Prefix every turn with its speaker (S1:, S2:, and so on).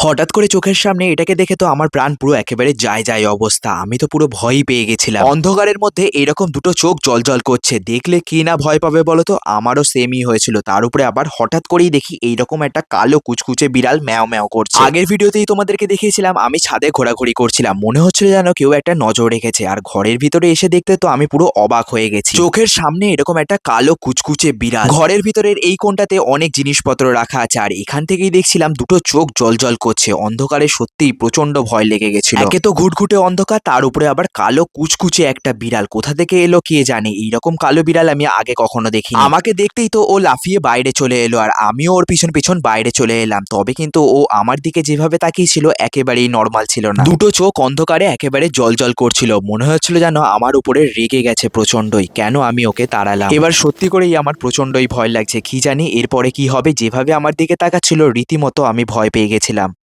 S1: হঠাৎ করে চোখের সামনে এটাকে দেখে তো আমার প্রাণ পুরো একেবারে যায় যায় অবস্থা। আমি তো পুরো ভয়ই পেয়ে গেছিলাম। অন্ধকারের মধ্যে এরকম দুটো চোখ জ্বলজ্বল করছে, দেখলে কি না ভয় পাবে বলতো? আমারও সেমই হয়েছিল। তার উপরে আবার হঠাৎ করেই দেখি এইরকম একটা কালো কুচকুচে বিড়াল ম্যাও ম্যাও করছে। আগের ভিডিওতেই তোমাদেরকে দেখিয়েছিলাম আমি ছাদে ঘোরাঘুরি করছিলাম, মনে হচ্ছিল যেন কেউ একটা নজর রেখেছে। আর ঘরের ভিতরে এসে দেখতে তো আমি পুরো অবাক হয়ে গেছি। চোখের সামনে এরকম একটা কালো কুচকুচে বিড়াল, ঘরের ভিতরের এই কোণটাতে অনেক জিনিসপত্র রাখা আছে, আর এখান থেকেই দেখছিলাম দুটো চোখ জ্বলজ্বল করছে। অন্ধকারে সত্যিই প্রচন্ড ভয় লেগে গেছিল। একে তো ঘুটঘুটে অন্ধকার, তার উপরে আবার কালো কুচকুচে একটা বিড়াল। কোথা থেকে এলো কে জানে, এইরকম কালো বিড়াল আমি আগে কখনো দেখিনি। আমাকে দেখতেই তো ও লাফিয়ে বাইরে চলে এলো, আর আমিও ওর পিছন পিছন বাইরে চলে এলাম। তবে কিন্তু ও আমার দিকে যেভাবে তাকিয়েছিল একেবারেই নর্মাল ছিল না। দুটো চোখ অন্ধকারে একেবারে জ্বলজ্বল করছিল, মনে হচ্ছিল যেন আমার উপরে রেগে গেছে প্রচন্ডই, কেন আমি ওকে তাড়ালাম। এবার সত্যি করেই আমার প্রচন্ডই ভয় লাগছে, কি জানি এরপরে কি হবে। যেভাবে আমার দিকে তাকাচ্ছিল রীতিমতো আমি ভয় পেয়ে গেছিলাম।